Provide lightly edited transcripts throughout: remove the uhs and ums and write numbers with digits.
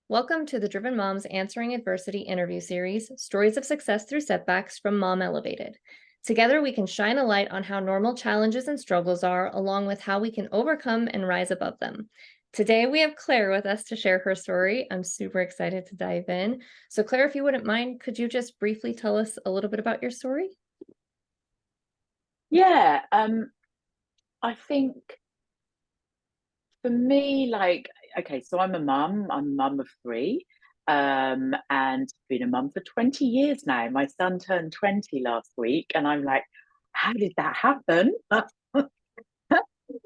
Welcome to the Driven Moms Answering Adversity interview series, Stories of Success Through Setbacks from Mom Elevated. Together, we can shine a light on how normal challenges and struggles are, along with how we can overcome and rise above them. Today, we have Claire with us to share her story. I'm super excited to dive in. So, Claire, if you wouldn't mind, could you just briefly tell us a little bit about your story? Yeah, I think for me, okay, so I'm a mum of three, and been a mum for 20 years now. My son turned 20 last week, and I'm like, how did that happen?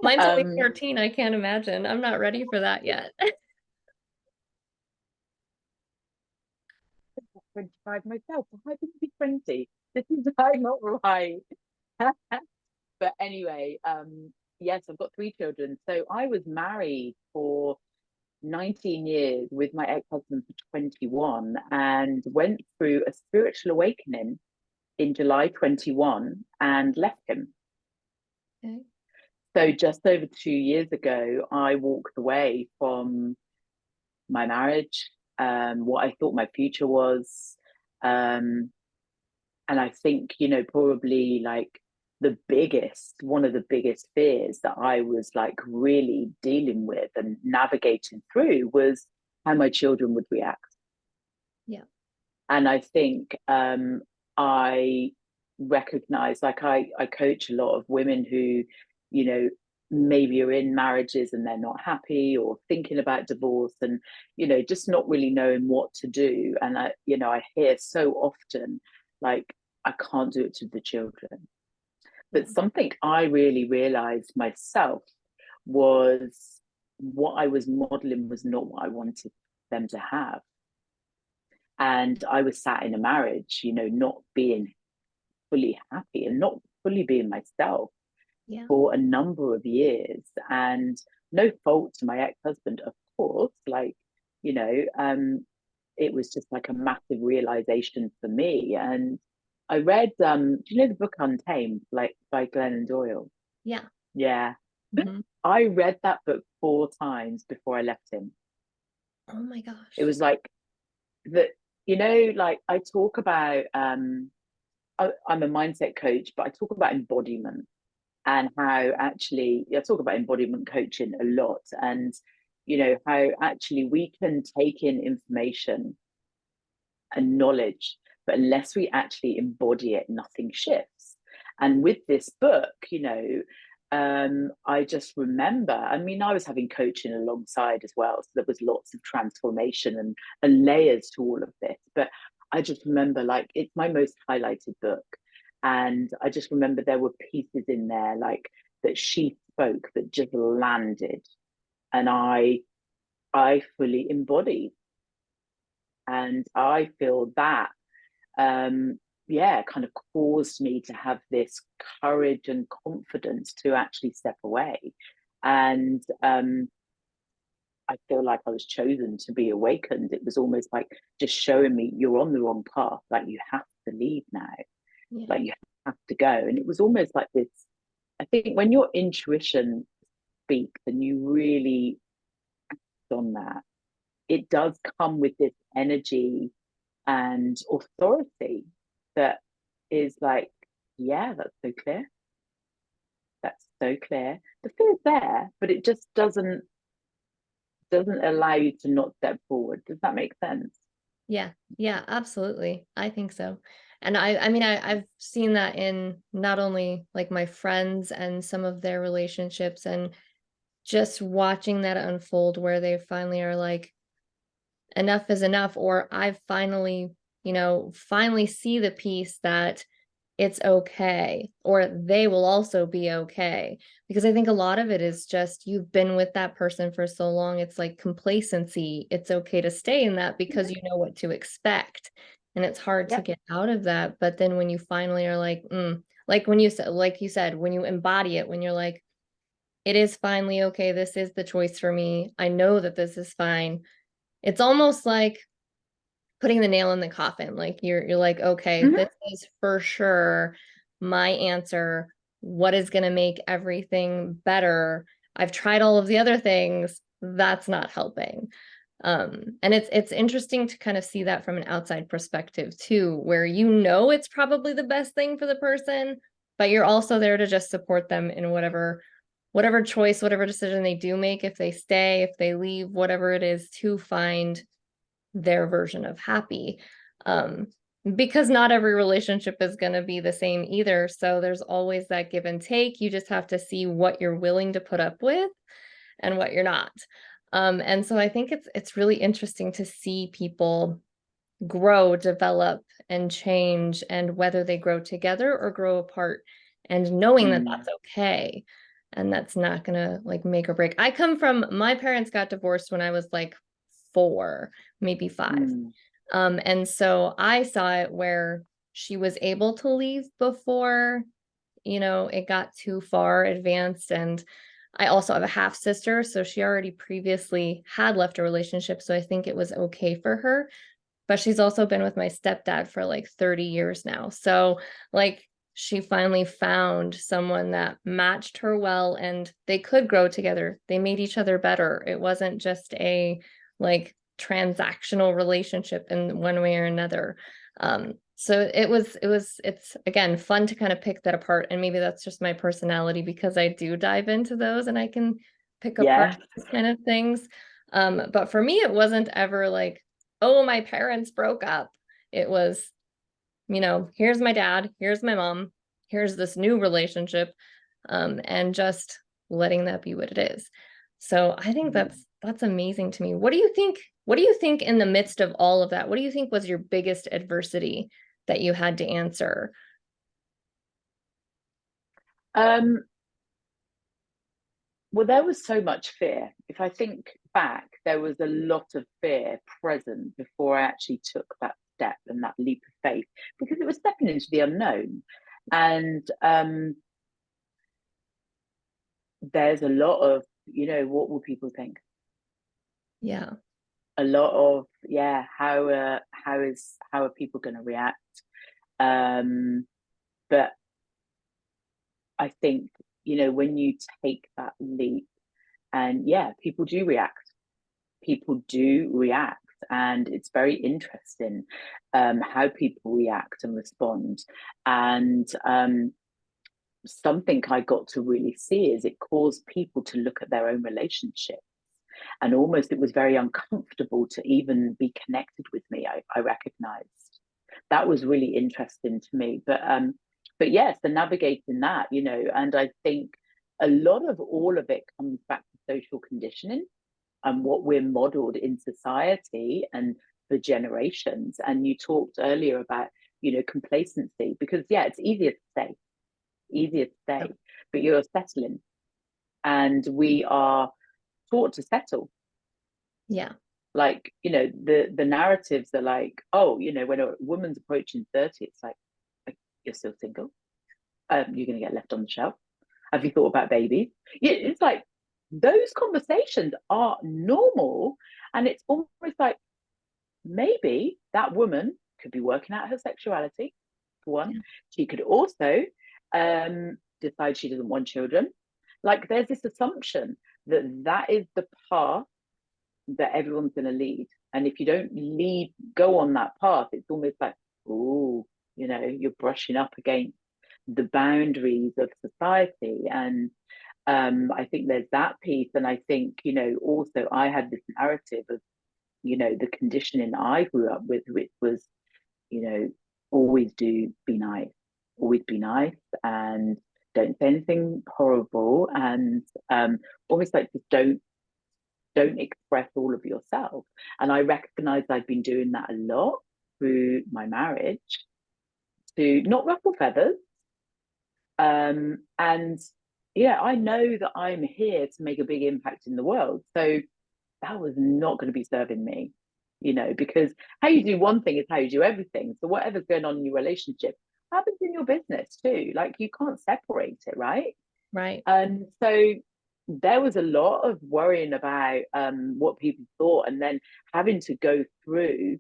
Mine's only Um, 13. I can't imagine. I'm not ready for that yet. 25 myself. Why didn't I be 20? This is like not right. But anyway, yes, I've got three children. So I was married for 19 years with my ex-husband for 21 and went through a spiritual awakening in July 21 and left him. Okay. So just over 2 years ago, I walked away from my marriage, what I thought my future was. Um, and I think, probably like one of the biggest fears that I was like really dealing with and navigating through was how my children would react. Yeah. And I think I recognize, like I coach a lot of women who, you know, maybe are in marriages and they're not happy or thinking about divorce and, just not really knowing what to do. And I hear so often, like, I can't do it to the children. Yeah. But something I really realized myself was what I was modeling was not what I wanted them to have. And I was sat in a marriage, not being fully happy and not fully being myself Yeah. for a number of years. And no fault to my ex-husband, of course, you know, um, it was just like a massive realization for me. And I read, do you know the book Untamed, like by Glennon Doyle? Yeah. Yeah. Mhm. I read that book 4 times before I left him. Oh my It gosh. was like that, like I talk about I'm a mindset coach, but I talk about embodiment and how actually I talk about embodiment coaching a lot, and how actually we can take in information and knowledge, but unless we actually embody it, nothing shifts. And with this book, I just remember, I mean, I was having coaching alongside as well. So there was lots of transformation and layers to all of this. But I just remember, like, it's my most highlighted book. And I just remember there were pieces in there, like, that she spoke that just landed. And I fully embodied. And I feel that yeah, kind of caused me to have this courage and confidence to actually step away. And I feel like I was chosen to be awakened. It was almost like just showing me you're on the wrong path, like you have to leave now, Yeah. like you have to go. And it was almost like this. I think when your intuition speaks and you really act on that, it does come with this energy and authority that is like, yeah, that's so clear. That's so clear. The fear's there, but it just doesn't allow you to not step forward. Does that make sense? Yeah. Yeah, absolutely. I think so. And I've seen that in not only like my friends and some of their relationships and just watching that unfold where they finally are like, enough is enough, or I finally, finally see the piece that it's okay, or they will also be okay. Because I think a lot of it is just you've been with that person for so long, it's like complacency. It's okay to stay in that because Yeah. you know what to expect. And it's hard to Yep. get out of that. But then when you finally are like, like when you said, like you said, when you embody it, when you're like, it is finally okay, this is the choice for me. I know that this is fine. It's almost like putting the nail in the coffin. Like you're like, okay, Mm-hmm. this is for sure my answer. What is going to make everything better? I've tried all of the other things. That's not helping. And it's interesting to kind of see that from an outside perspective too, where you know it's probably the best thing for the person, but you're also there to just support them in whatever choice, whatever decision they do make, if they stay, if they leave, whatever it is, to find their version of happy. Um, because not every relationship is going to be the same either. So there's always that give and take. You just have to see what you're willing to put up with and what you're not. And so I think it's really interesting to see people grow, develop, and change, and whether they grow together or grow apart, and knowing that that's okay, and that's not gonna like make or break. I come from, my parents got divorced when I was like 4, maybe 5. And so I saw it where she was able to leave before, it got too far advanced. And I also have a half sister, so she already previously had left a relationship, so I think it was okay for her. But she's also been with my stepdad for like 30 years now. So like she finally found someone that matched her well, and they could grow together. They made each other better. It wasn't just a like transactional relationship in one way or another. So it's again fun to kind of pick that apart. And maybe that's just my personality, because I do dive into those and I can pick apart Yeah. those kind of things. But for me, it wasn't ever like, oh, my parents broke up. It was, here's my dad, here's my mom, here's this new relationship, and just letting that be what it is. So I think that's amazing to me. What do you think? What do you think in the midst of all of that? What do you think was your biggest adversity that you had to answer? Um, well, there was so much fear. If I think back, there was a lot of fear present before I actually took that step and that leap of faith, because it was stepping into the unknown. And there's a lot of, what will people think? Yeah. A lot of, yeah, how are people going to react? But I think, when you take that leap, and yeah, people do react. People do react, and it's very interesting how people react and respond. And something I got to really see is it caused people to look at their own relationship, and almost it was very uncomfortable to even be connected with me. I recognized that was really interesting to me. But yes, the navigating that, and I think a lot of all of it comes back to social conditioning and what we're modeled in society and for generations. And you talked earlier about, complacency, because yeah, it's easier to stay, but you're settling, and we are taught to settle. Yeah. Like, the narratives are like, oh, when a woman's approaching 30, it's like, you're still single, you're going to get left on the shelf, have you thought about babies? Yeah, it's like those conversations are normal. And it's almost like maybe that woman could be working out her sexuality, for one. Yeah. She could also decide she doesn't want children. Like, there's this assumption that that is the path that everyone's going to lead. And if you don't go on that path, it's almost like, oh, you're brushing up against the boundaries of society. And I think there's that piece. And I think, also I had this narrative of, the conditioning I grew up with, which was, you know, always always be nice, and don't say anything horrible, and almost like just don't express all of yourself. And I recognized I'd been doing that a lot through my marriage, to not ruffle feathers. And yeah, I know that I'm here to make a big impact in the world. So that was not going to be serving me, because how you do one thing is how you do everything. So whatever's going on in your relationship happens in your business too. Like, you can't separate it, right? Right. And so there was a lot of worrying about what people thought, and then having to go through.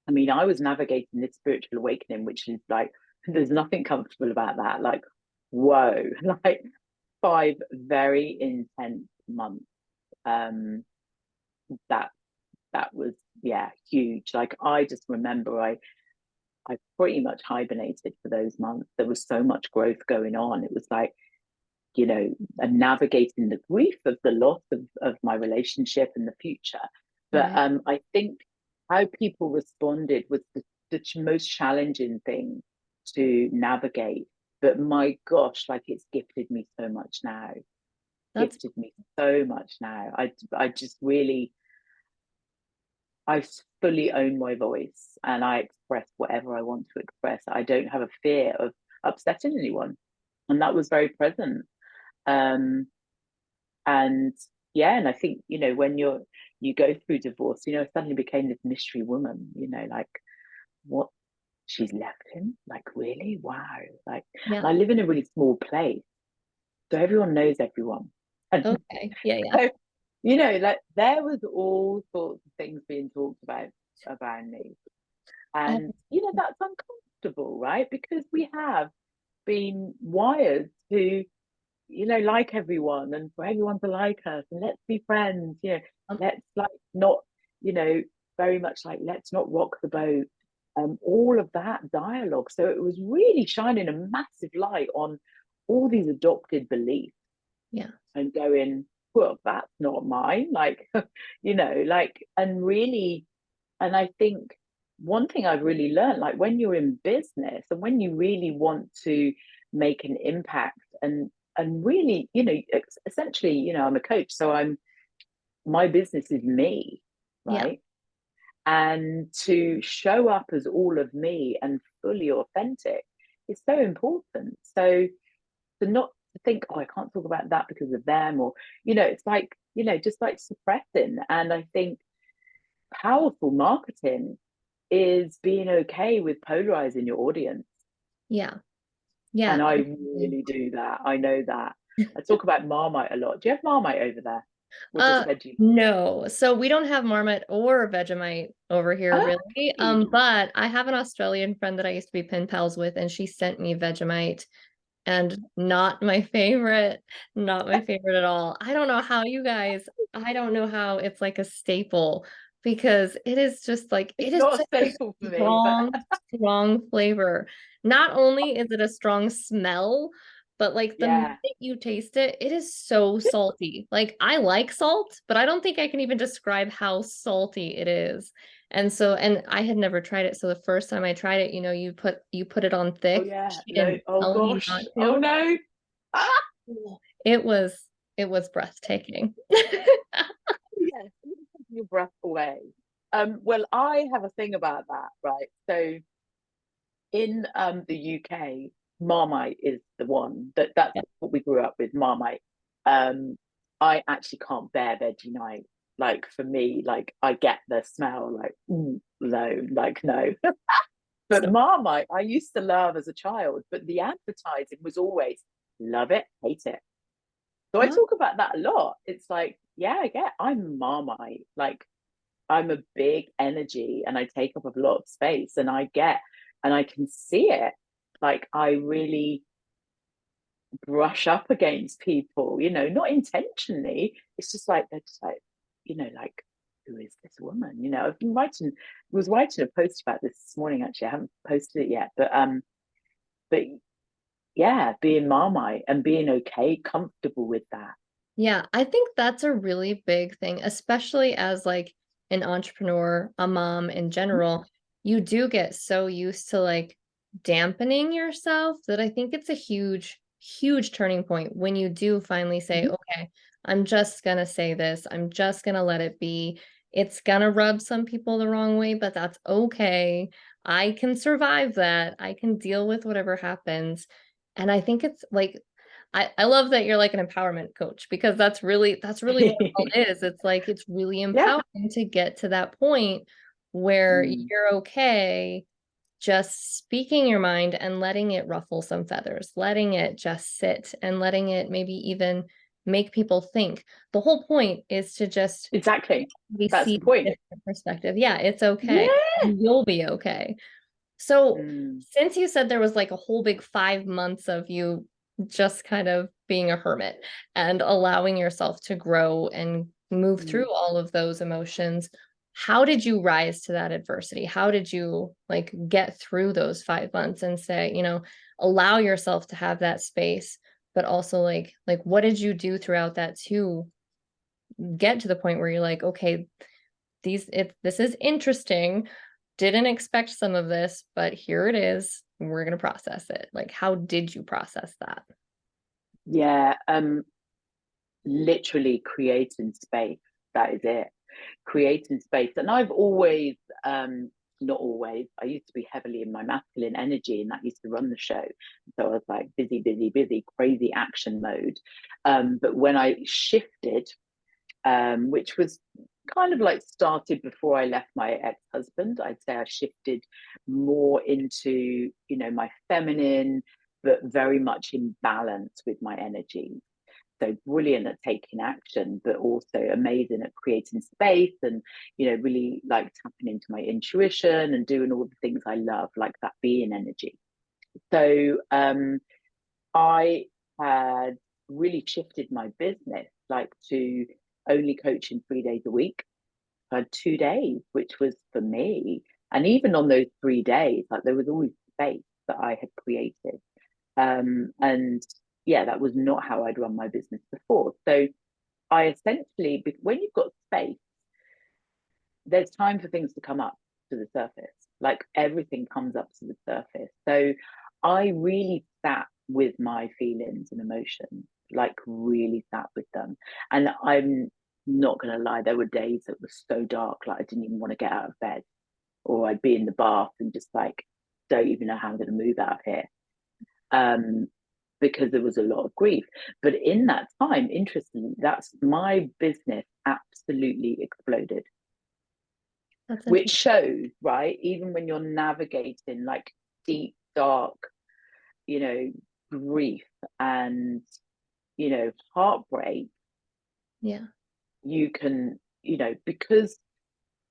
I mean, I was navigating this spiritual awakening, which is like, there's nothing comfortable about that. Like, whoa, like 5 very intense months. Um, that that was, yeah, huge. Like, I just remember I pretty much hibernated for those months. There was so much growth going on. It was like, you know, and navigating the grief of the loss of my relationship and the future. But Right. I think how people responded was the most challenging thing to navigate. But my gosh, like, it's gifted me so much now. That's Gifted me so much now. I just really, I fully own my voice and I express whatever I want to express. I don't have a fear of upsetting anyone. And that was very present. Um, and yeah, and I think, you know, when you go through divorce, you know, I suddenly became this mystery woman, you know, like, what, she's left him? Like, really? Wow. Like, yeah. and I live in a really small place, so everyone knows everyone. And Okay. Yeah, yeah. so, you know, like, there was all sorts of things being talked about me. Uh, And, you know, that's uncomfortable, right? Because we have been wired to, you know, like everyone and for everyone to like us and let's be friends, you know, um, let's like not, you know, very much like let's not rock the boat. All of that dialogue. So it was really shining a massive light on all these adopted beliefs yeah. and going, well, that's not mine. Like, you know, like, and really, and I think one thing I've really learned, like, when you're in business and when you really want to make an impact and really, you know, essentially, you know, I'm a coach, so my business is me, Yeah. right? And to show up as all of me and fully authentic is so important. So to not to think, oh, I can't talk about that because of them, or, you know, it's like, you know, just like suppressing. And I think powerful marketing is being okay with polarizing your audience. Yeah. Yeah. And I Absolutely. really do that. I know that. I talk about Marmite a lot. Do you have Marmite over there? Or just Uh, veggie? no. So we don't have Marmite or Vegemite over here, really. Okay. But I have an Australian friend that I used to be pen pals with, and she sent me Vegemite, and not my favorite, not my favorite at all. I don't know how you guys, I don't know how it's like a staple because it is just like, It's it is not a such a staple for me, but strong, strong flavor. Not only is it a strong smell, but like the minute yeah. you taste it, it is so salty. Like I like salt, but I don't think I can even describe how salty it is. And so, and I had never tried it. So the first time I tried it, you know, you put it on Oh thick. yeah. She No. didn't Oh tell me not gosh. Oh to. no. Ah! It was it was breathtaking. Yes. Your breath away. Well, I have a thing about that, right? So in the UK, Marmite is the one that's Yeah. what we grew up with, Marmite. Um, I actually can't bear veggie night. Like, for me, like, I get the smell, like, no, like, no. But So, Marmite, I used to love as a child, but the advertising was always love it, hate it. So I oh, talk about that a lot. It's like, yeah, I get, I'm Marmite. Like, I'm a big energy and I take up a lot of space and and I can see it. Like, I really brush up against people, you know, not intentionally. It's just like, they're just like, you know, like, who is this woman? You know, I've been was writing a post about this morning, actually. I haven't posted it yet, but yeah, being Marmite and being okay, comfortable with that. yeah, I think that's a really big thing, especially as like an entrepreneur, a mom in general. You do get so used to like dampening yourself that I think it's a huge, huge turning point when you do finally say, Mm-hmm. okay, I'm just gonna say this. I'm just gonna let it be. It's gonna rub some people the wrong way, but that's okay. I can survive that. I can deal with whatever happens. And I think it's like I love that you're like an empowerment coach because that's really what it all is. It's like it's really Yeah. empowering to get to that point where Mm, you're okay just speaking your mind and letting it ruffle some feathers, letting it just sit and letting it maybe even make people think. The whole point is to just exactly. we That's see the a point. different perspective. Yeah, it's okay. Yeah. You'll be okay. So, Mm, since you said there was like a whole big 5 months of you just kind of being a hermit and allowing yourself to grow and move mm. through all of those emotions, how did you rise to that adversity? How did you like get through those 5 months and say, allow yourself to have that space, but also like what did you do throughout that to get to the point where you're like, okay, this is interesting. Didn't expect some of this, but here it is. We're gonna process it. Like, how did you process that? Yeah, literally creating space. That is it. Creating space. And I've always, not always, I used to be heavily in my masculine energy, and that used to run the show. So I was like busy, busy, busy, crazy action mode. But when I shifted, which was kind of like started before I left my ex-husband, I'd say I shifted more into, my feminine, but very much in balance with my energy. So brilliant at taking action, but also amazing at creating space and, really like tapping into my intuition and doing all the things I love, like that being energy. So I had really shifted my business like to only coaching 3 days a week. I had 2 days, which was for me. And even on those 3 days, like there was always space that I had created. And yeah, that was not how I'd run my business before. So I essentially, when you've got space, there's time for things to come up to the surface. Like everything comes up to the surface. So I really sat with my feelings and emotions, like really sat with them. And I'm not going to lie, there were days that were so dark, like I didn't even want to get out of bed, or I'd be in the bath and just like, don't even know how I'm going to move out of here. Because there was a lot of grief. But in that time, interestingly, that's my business absolutely exploded, That's which interesting. shows, right? Even when you're navigating like deep, dark, you know, grief and, heartbreak, Yeah. you can, because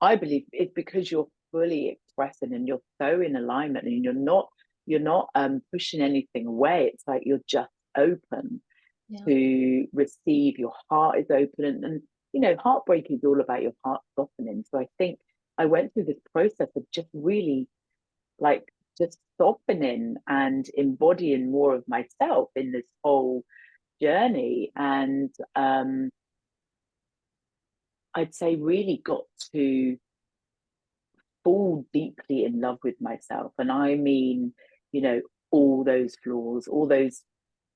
I believe it's because you're fully expressing and you're so in alignment and you're not pushing anything away. It's like you're just open Yeah. to receive. Your heart is open, and heartbreak is all about your heart softening. So I think I went through this process of just really like just softening and embodying more of myself in this whole journey. And I'd say really got to fall deeply in love with myself. And I mean, all those flaws, all those,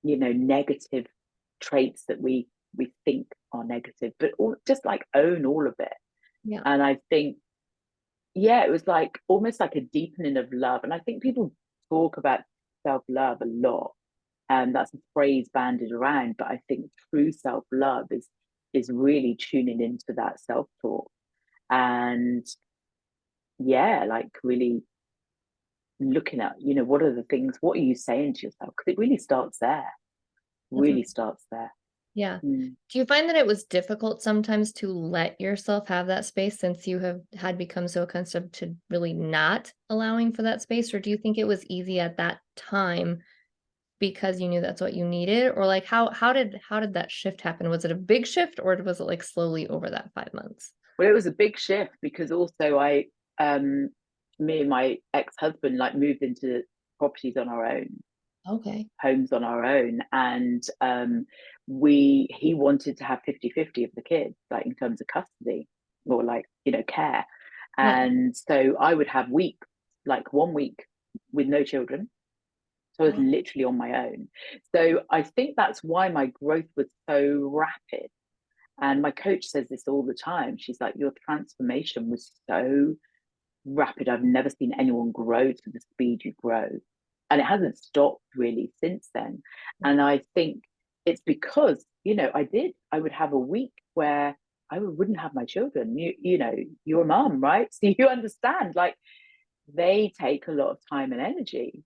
negative traits that we think are negative, but just like own all of it. Yeah. And I think, yeah, it was like almost like a deepening of love. And I think people talk about self-love a lot, and that's a phrase banded around. But I think true self-love is really tuning into that self-talk. And yeah, like really looking at, what are the things, what are you saying to yourself? Because it really starts there, That's really starts there. Yeah. Mm. Do you find that it was difficult sometimes to let yourself have that space since you have had become so accustomed to really not allowing for that space? Or do you think it was easy at that time because you knew that's what you needed? Or like how did that shift happen? Was it a big shift or was it like slowly over that 5 months? Well, it was a big shift because also um, me and my ex-husband like moved into properties on our own, Okay. homes on our own. And he wanted to have 50-50 of the kids, like in terms of custody or like, care. Yeah. And so I would have weeks, like 1 week with no children. So I was Wow. literally on my own. So I think that's why my growth was so rapid. And my coach says this all the time. She's like, your transformation was so rapid. I've never seen anyone grow to the speed you grow. And it hasn't stopped really since then. And I think it's because, I would have a week where I wouldn't have my children. You're a mom, right? So you understand, like they take a lot of time and energy.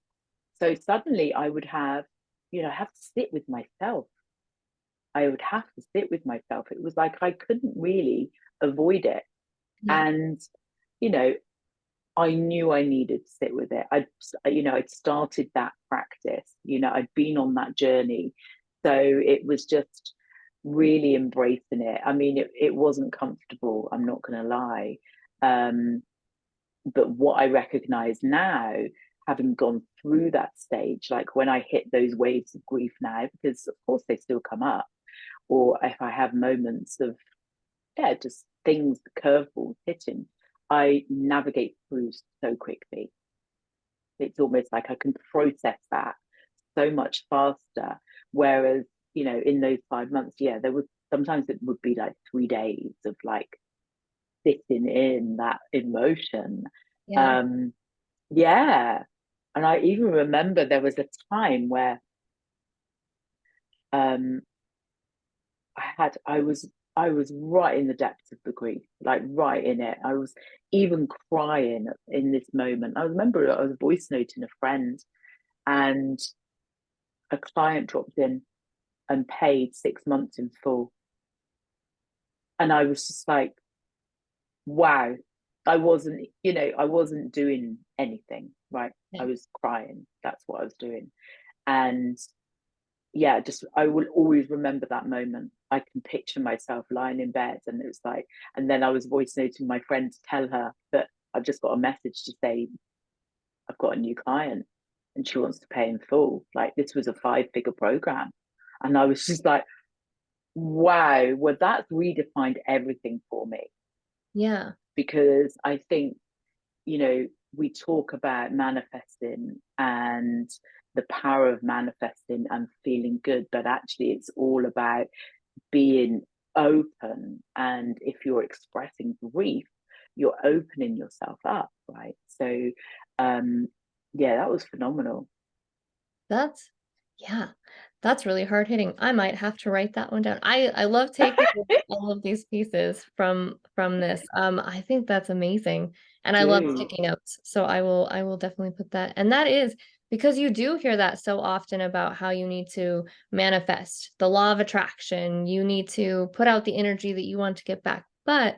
So suddenly I would have to sit with myself. I would have to sit with myself. It was like I couldn't really avoid it. Yeah. And, you know, I knew I needed to sit with it. I'd started that practice, I'd been on that journey. So it was just really embracing it. I mean, it wasn't comfortable, I'm not going to lie. But what I recognize now, having gone through that stage, like when I hit those waves of grief now, because of course they still come up, or if I have moments of, yeah, just things, curveballs hitting, I navigate through so quickly. It's almost like I can process that so much faster. Whereas, in those 5 months, yeah, there was sometimes it would be like 3 days of like sitting in that emotion. Yeah. Um, yeah. And I even remember there was a time where um I was right in the depths of the grief, like right in it. I was even crying in this moment. I remember I was voice noting a friend, and a client dropped in and paid 6 months in full. And I was just like, wow. I wasn't doing anything, right? I Yeah. was crying. That's what I was doing. And yeah, just I will always remember that moment. I can picture myself lying in bed, and it was like, and then I was voice noting my friend to tell her that I've just got a message to say I've got a new client and she wants to pay in full. Like this was a 5-figure program. And I was just like, wow, well, that's redefined everything for me. Yeah. Because I think, we talk about manifesting and the power of manifesting and feeling good, but actually it's all about being open. And if you're expressing grief, you're opening yourself up, right? So yeah, that was phenomenal. That's yeah, that's really hard hitting. I might have to write that one down. I love taking all of these pieces from this. I think that's amazing, and I love Do. sticky notes. So I will definitely put that. And that is because you do hear that so often about how you need to manifest the law of attraction. You need to put out the energy that you want to get back. But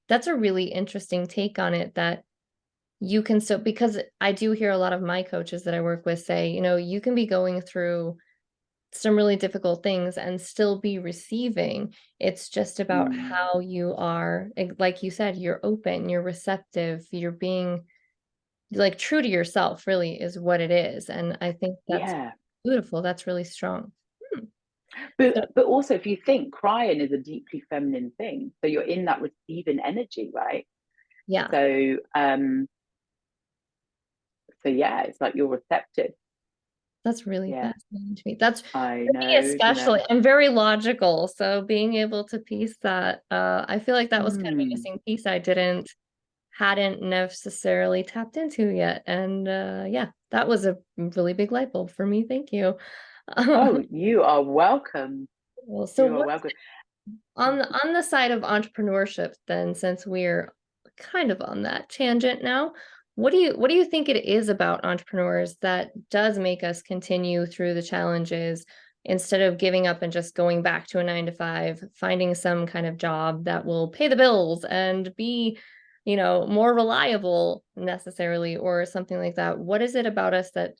that's a really interesting take on it that you can so because I do hear a lot of my coaches that I work with say, you can be going through some really difficult things and still be receiving. It's just about Mm, how you are, like you said, you're open, you're receptive, you're being like true to yourself, really, is what it is. And I think that's yeah. beautiful. That's really strong. Hmm. So, But also if you think crying is a deeply feminine thing, so you're in that receiving energy, right? yeah. So yeah, it's like you're receptive. That's really Yeah, fascinating to me. That's I for me know, isn't it? especially. I'm very logical, so being able to piece that, I feel like that was kind of a Mm. missing piece I didn't hadn't necessarily tapped into yet, and, yeah, that was a really big light bulb for me, thank you. Oh, you are welcome. Well, so You are what welcome. on the side of entrepreneurship then, since we're kind of on that tangent now, what do you think it is about entrepreneurs that does make us continue through the challenges instead of giving up and just going back to a 9 to 5, finding some kind of job that will pay the bills and be, more reliable necessarily or something like that? What is it about us that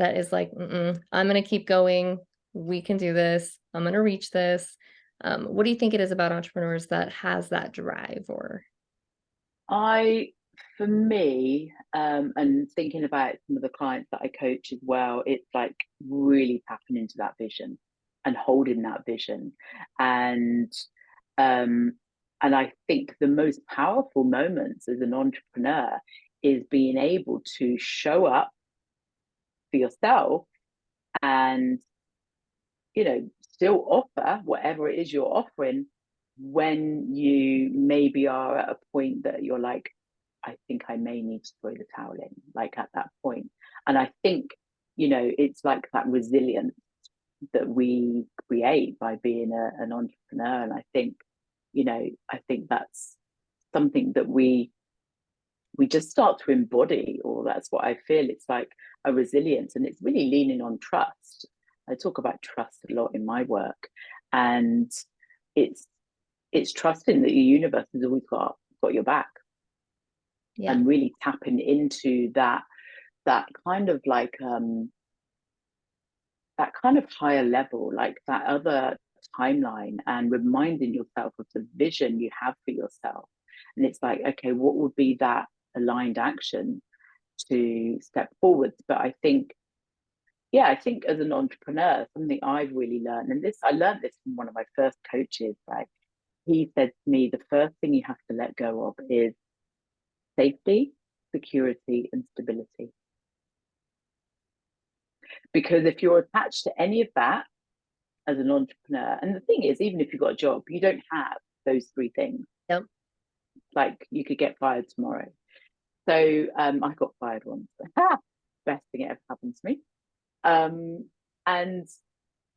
is like, "Mm-mm, I'm gonna keep going. We can do this. I'm gonna reach this." What do you think it is about entrepreneurs that has that drive or I, for me, and thinking about some of the clients that I coach as well, it's like really tapping into that vision and holding that vision. And um, and I think the most powerful moments as an entrepreneur is being able to show up for yourself and still offer whatever it is you're offering when you maybe are at a point that you're like, I think I may need to throw the towel in, like at that point. And I think, it's like that resilience that we create by being an entrepreneur. And I think that's something that we just start to embody, or that's what I feel. It's like a resilience, and it's really leaning on trust. I talk about trust a lot in my work, and it's it's trusting that the universe has always got your back, yeah, and really tapping into that kind of like that kind of higher level, like that other timeline, and reminding yourself of the vision you have for yourself, And it's like, okay, what would be that aligned action to step forwards? But I think, yeah, I think as an entrepreneur, something I've really learned, and this I learned this from one of my first coaches, right? He said to me, the first thing you have to let go of is safety, security, and stability. Because if you're attached to any of that as an entrepreneur, and the thing is, even if you've got a job, you don't have those three things. Yep. Like you could get fired tomorrow. So I got fired once. Best thing that ever happened to me. And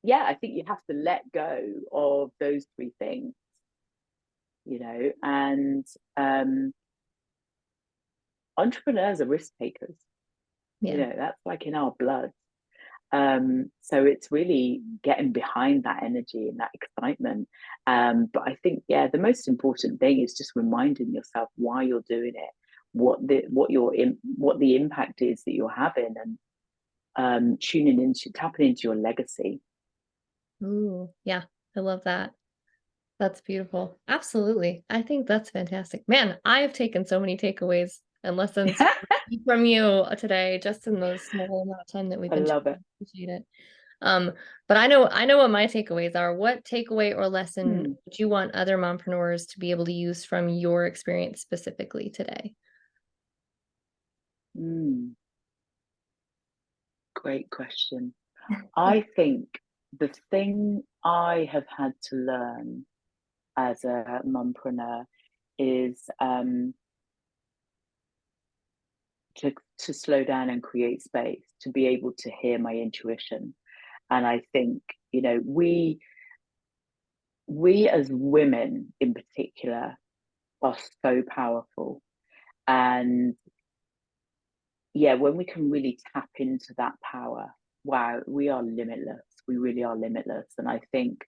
yeah, I think you have to let go of those three things, and entrepreneurs are risk takers. Yeah. That's like in our blood. So it's really getting behind that energy and that excitement. But I think, yeah, the most important thing is just reminding yourself why you're doing it, what the impact is that you're having, and tapping into your legacy. Ooh, yeah. I love that. That's beautiful. Absolutely. I think that's fantastic. Man, I have taken so many takeaways and lessons from you today, just in the small amount of time that we've I been love chatting. it. I appreciate it. But I know what my takeaways are. What takeaway or lesson Hmm. would you want other mompreneurs to be able to use from your experience specifically today? Mm, great question. I think the thing I have had to learn as a mompreneur is to slow down and create space to be able to hear my intuition. And I think, we as women in particular are so powerful. And yeah, when we can really tap into that power, wow, we are limitless. We really are limitless. And I think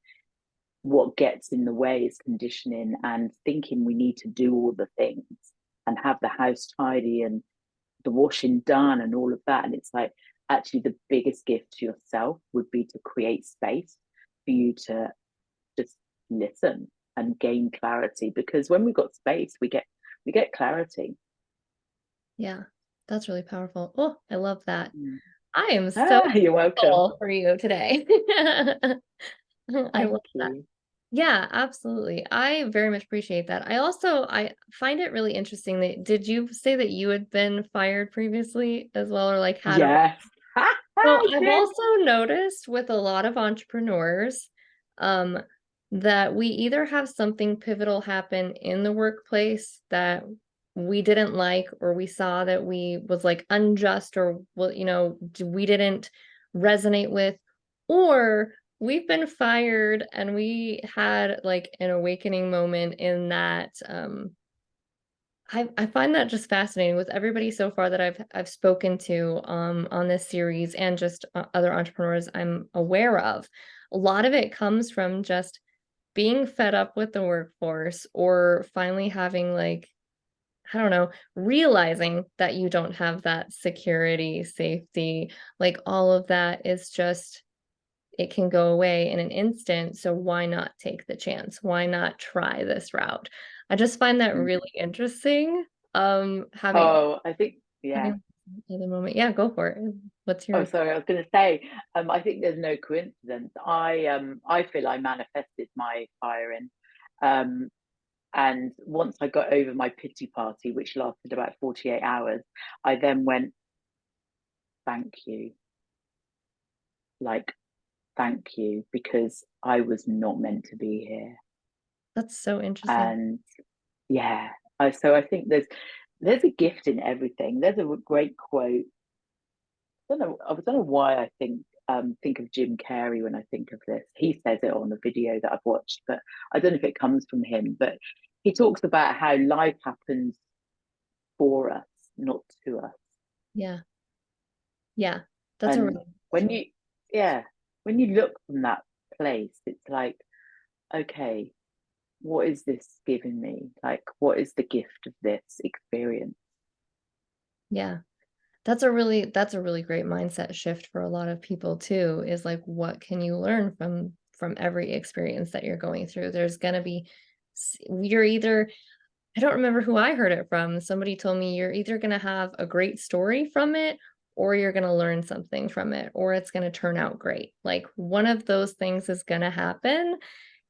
what gets in the way is conditioning and thinking we need to do all the things and have the house tidy and the washing done and all of that. And it's like, actually, the biggest gift to yourself would be to create space for you to just listen and gain clarity. Because when we've got space, we get clarity. Yeah, that's really powerful. Oh, I love that. Mm. I am so You're welcome. grateful for you today. I Thank love that. you. Yeah, absolutely. I very much appreciate that. I find it really interesting that did you say that you had been fired previously as well, or like had a Yes. so I I've did. also noticed with a lot of entrepreneurs, um, that we either have something pivotal happen in the workplace that we didn't like, or we saw that we was like unjust, or well, we didn't resonate with, or we've been fired and we had like an awakening moment in that. I find that just fascinating with everybody so far that I've spoken to on this series, and just other entrepreneurs I'm aware of. A lot of it comes from just being fed up with the workforce, or finally having like, I don't know, realizing that you don't have that security, safety, like all of that is just, it can go away in an instant. So why not take the chance? Why not try this route? I just find that really interesting. Having Oh, I think, yeah. having at the moment. Yeah, go for it. What's Oh, your sorry, I was going to say, I think there's no coincidence. I feel I manifested my firing. Um, and once I got over my pity party, which lasted about 48 hours, I then went, thank you. Like, thank you, because I was not meant to be here. That's so interesting. And yeah, so I think there's a gift in everything. There's a great quote. I don't know why I think of Jim Carrey when I think of this. He says it on the video that I've watched, but I don't know if it comes from him. But he talks about how life happens for us, not to us. Yeah. Yeah. That's a And really when you, yeah, when you look from that place, it's like, okay, what is this giving me? Like, what is the gift of this experience? yeah. That's a really great mindset shift for a lot of people too, is like, what can you learn from every experience that you're going through? There's gonna be you're either I don't remember who I heard it from. Somebody told me you're either gonna have a great story from it, or you're gonna learn something from it, or it's gonna turn out great. Like, one of those things is gonna happen,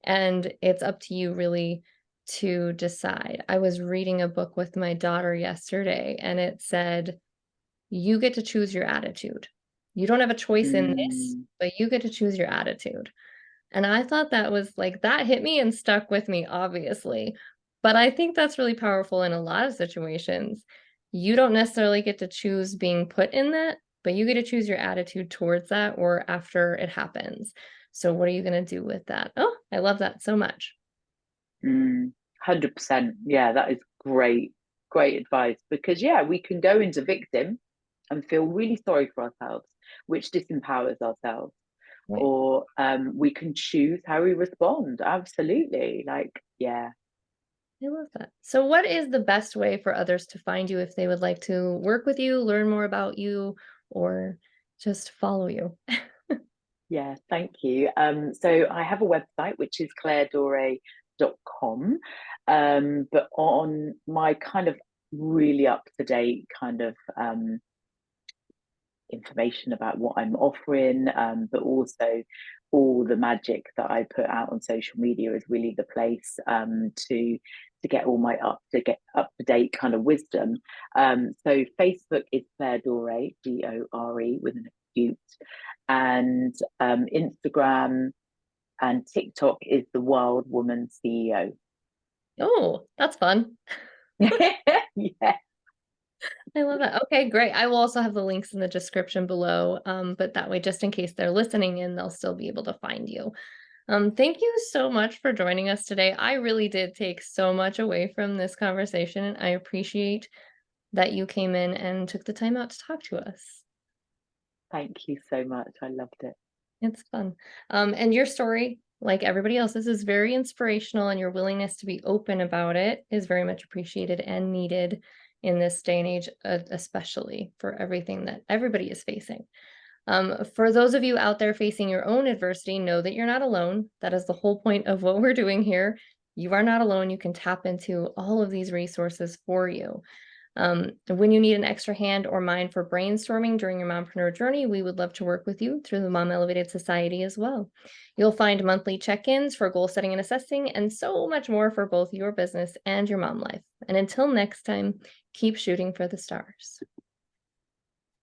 and it's up to you really to decide. I was reading a book with my daughter yesterday, and it said, "You get to choose your attitude. You don't have a choice in this, Mm, but you get to choose your attitude." And I thought that was like that hit me and stuck with me, obviously. But I think that's really powerful in a lot of situations. You don't necessarily get to choose being put in that, but you get to choose your attitude towards that or after it happens. So what are you going to do with that? Oh, I love that so much. mm, 100%. Yeah, that is great, great advice because, yeah, we can go into victim and feel really sorry for ourselves, which disempowers ourselves. Right. Or we can choose how we respond. Absolutely. Like, yeah. I love that. So what is the best way for others to find you if they would like to work with you, learn more about you, or just follow you? Yeah, thank you. So I have a website which is clairedore.com. But on my kind of really up to date kind of information about what I'm offering, but also all the magic that I put out on social media is really the place to get all my up to date kind of wisdom. So Facebook is Claire Doré, Dore with an acute, and Instagram and TikTok is the Wild Woman CEO. Oh, that's fun. Yeah, I love that. Okay, great. I will also have the links in the description below, but that way, just in case they're listening in, they'll still be able to find you. Thank you so much for joining us today. I really did take so much away from this conversation, and I appreciate that you came in and took the time out to talk to us. thank you so much. I loved it. It's fun. And your story, like everybody else's, is very inspirational, and your willingness to be open about it is very much appreciated and needed in this day and age, especially for everything that everybody is facing. For those of you out there facing your own adversity, know that you're not alone. That is the whole point of what we're doing here. You are not alone. You can tap into all of these resources for you. When you need an extra hand or mind for brainstorming during your mompreneur journey, we would love to work with you through the Mom Elevated Society as well. You'll find monthly check ins for goal setting and assessing, and so much more for both your business and your mom life. And until next time, keep shooting for the stars.